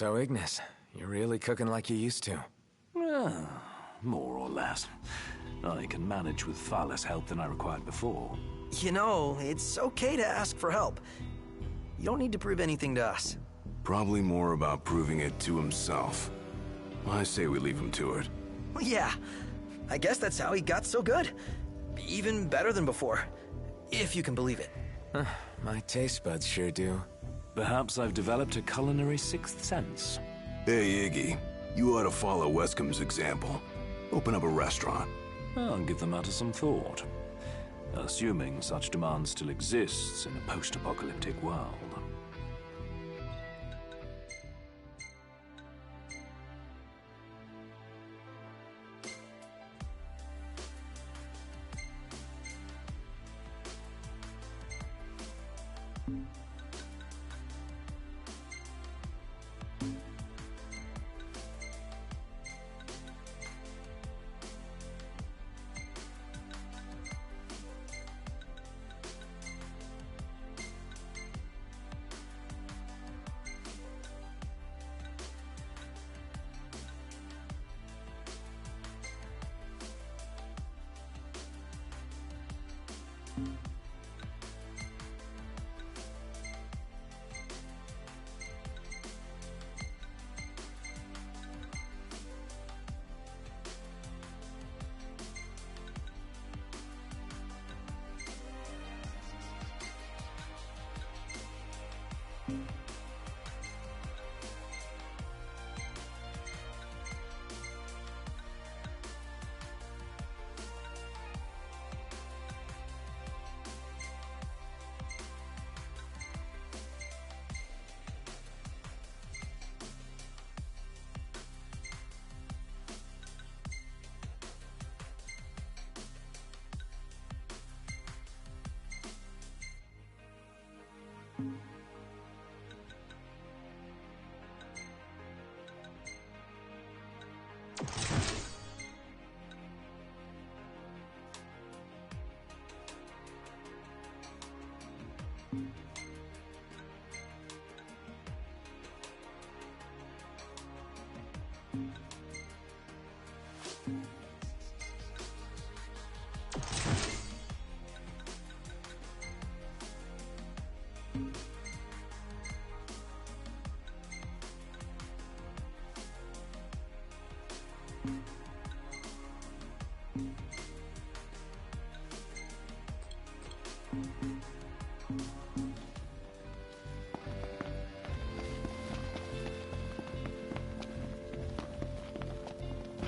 So, Ignis, you're really cooking like you used to. More or less. I can manage with far less help than I required before. You know, it's okay to ask for help. You don't need to prove anything to us. Probably more about proving it to himself. I say we leave him to it. Yeah, I guess that's how he got so good. Even better than before, if you can believe it. My taste buds sure do. Perhaps I've developed a culinary sixth sense. Hey, Iggy. You ought to follow Wescom's example. Open up a restaurant. I'll give the matter some thought. Assuming such demand still exists in a post-apocalyptic world.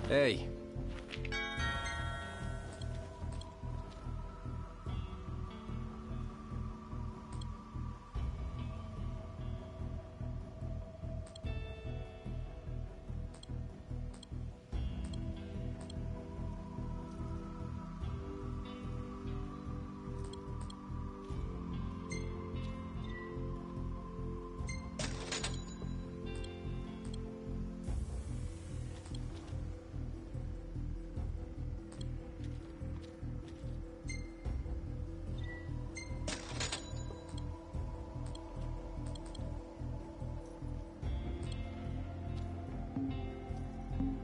Hey.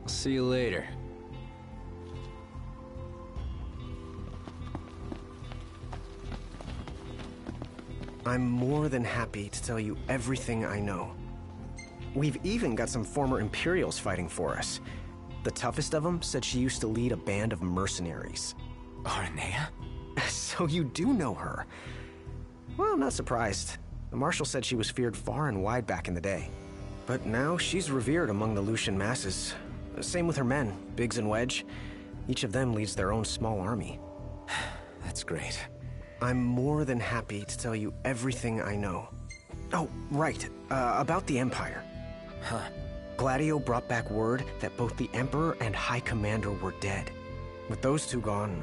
See you later. I'm more than happy to tell you everything I know. We've even got some former Imperials fighting for us. The toughest of them said she used to lead a band of mercenaries. Aranea? So you do know her. Well, I'm not surprised. The Marshal said she was feared far and wide back in the day. But now she's revered among the Lucian masses. Same with her men, Biggs and Wedge. Each of them leads their own small army. That's great. I'm more than happy to tell you everything I know. Oh, right, about the Empire. Huh. Gladio brought back word that both the Emperor and High Commander were dead. With those two gone,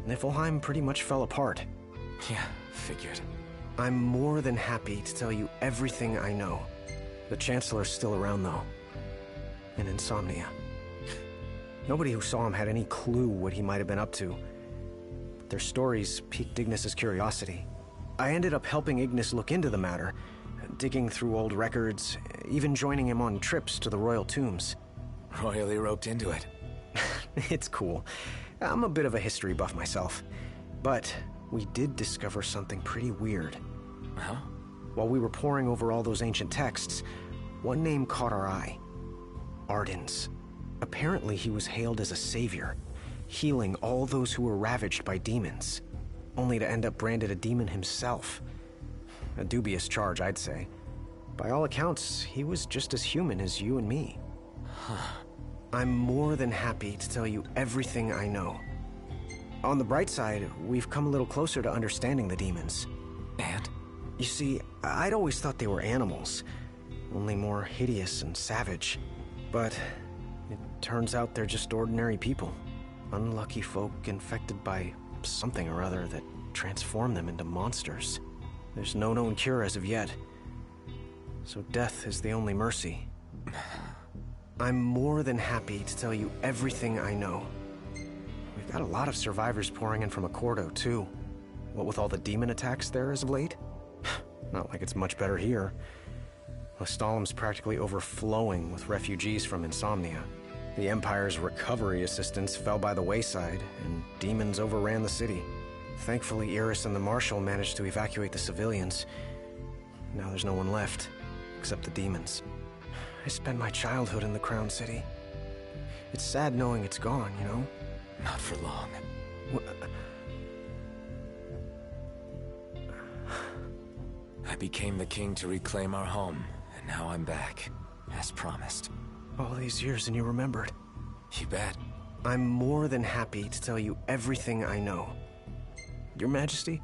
Niflheim pretty much fell apart. Yeah, figured. I'm more than happy to tell you everything I know. The Chancellor's still around, though. In Insomnia. Nobody who saw him had any clue what he might have been up to. Their stories piqued Ignis's curiosity. I ended up helping Ignis look into the matter, digging through old records, even joining him on trips to the royal tombs. Royally roped into it. It's cool. I'm a bit of a history buff myself. But we did discover something pretty weird. Huh? While we were poring over all those ancient texts, one name caught our eye. Arden's. Apparently he was hailed as a savior, healing all those who were ravaged by demons, only to end up branded a demon himself. A dubious charge, I'd say. By all accounts, he was just as human as you and me. I'm more than happy to tell you everything I know. On the bright side, we've come a little closer to understanding the demons. And? You see, I'd always thought they were animals, only more hideous and savage. But it turns out they're just ordinary people. Unlucky folk infected by something or other that transformed them into monsters. There's no known cure as of yet. So death is the only mercy. I'm more than happy to tell you everything I know. We've got a lot of survivors pouring in from Accordo, too. What with all the demon attacks there as of late? Not like it's much better here. Lestalem's practically overflowing with refugees from Insomnia. The Empire's recovery assistance fell by the wayside, and demons overran the city. Thankfully, Iris and the Marshal managed to evacuate the civilians. Now there's no one left, except the demons. I spent my childhood in the Crown City. It's sad knowing it's gone, you know? Not for long. I became the king to reclaim our home, and now I'm back, as promised. All these years and you remembered. You bet. I'm more than happy to tell you everything I know. Your Majesty,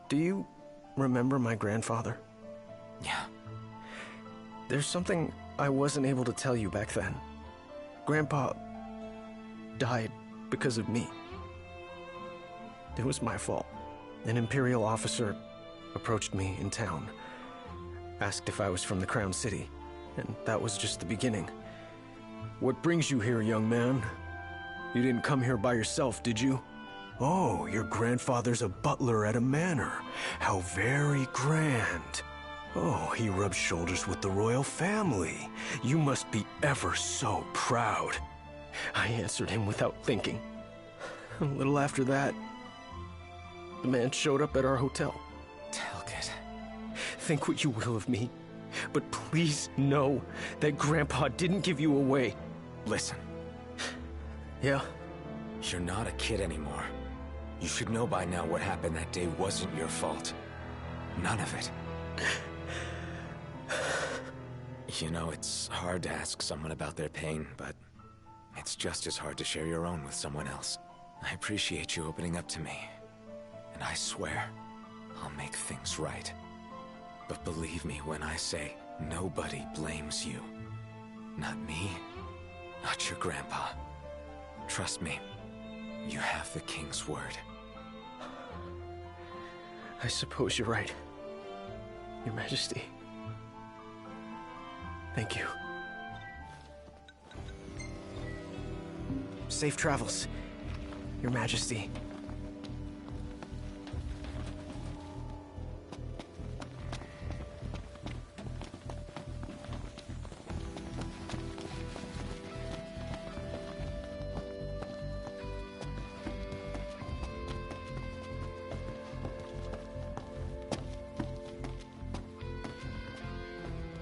do you remember my grandfather? Yeah. There's something I wasn't able to tell you back then. Grandpa died because of me. It was my fault. An Imperial officer approached me in town, asked if I was from the Crown City, and that was just the beginning. What brings you here, young man? You didn't come here by yourself, did you? Oh, your grandfather's a butler at a manor. How very grand. Oh, he rubs shoulders with the royal family. You must be ever so proud. I answered him without thinking. A little after that, the man showed up at our hotel. Talcott. Think what you will of me, but please know that Grandpa didn't give you away. Listen, Yeah? you're not a kid anymore. You should know by now what happened that day wasn't your fault. None of it. You know, it's hard to ask someone about their pain, but it's just as hard to share your own with someone else. I appreciate you opening up to me, and I swear I'll make things right. But believe me when I say nobody blames you. Not me, not your grandpa. Trust me, you have the king's word. I suppose you're right. Your Majesty. Thank you. Safe travels, Your Majesty.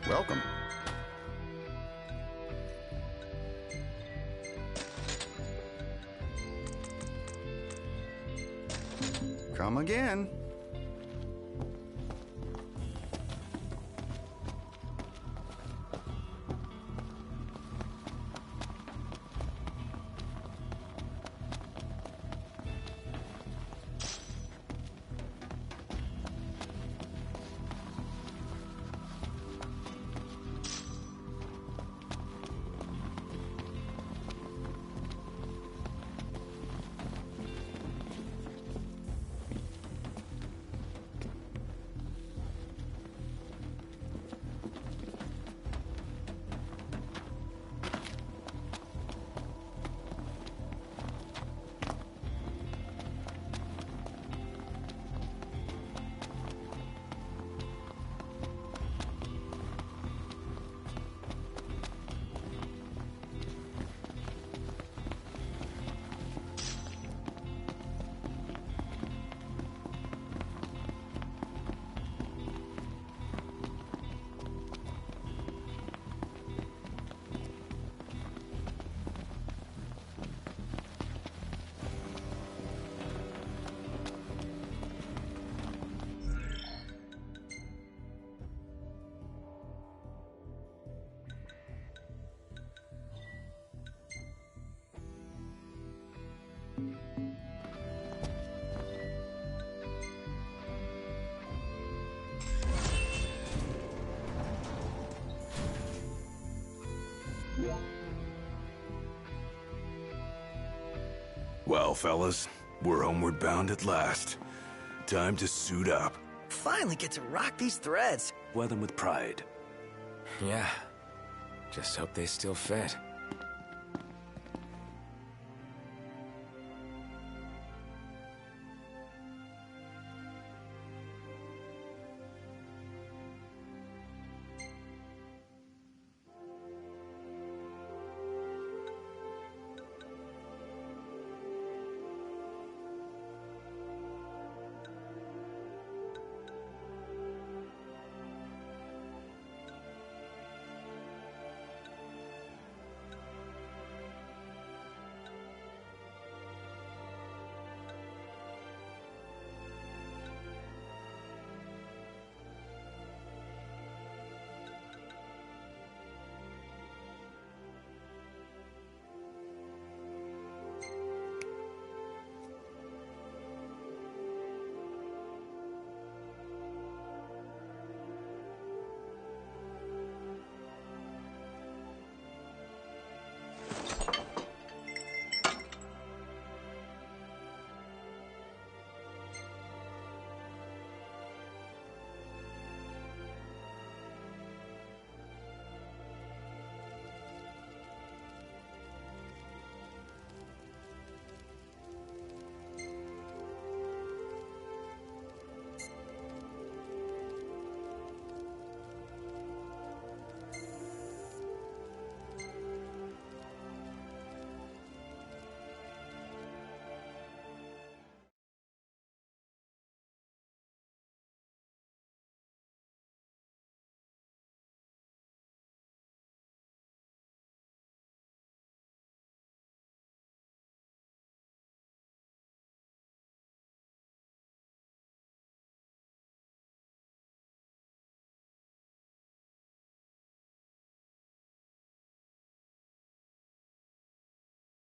Welcome. Come again. Well, fellas, we're homeward bound at last. Time to suit up. Finally get to rock these threads. Wear them with pride. Yeah. Just hope they still fit.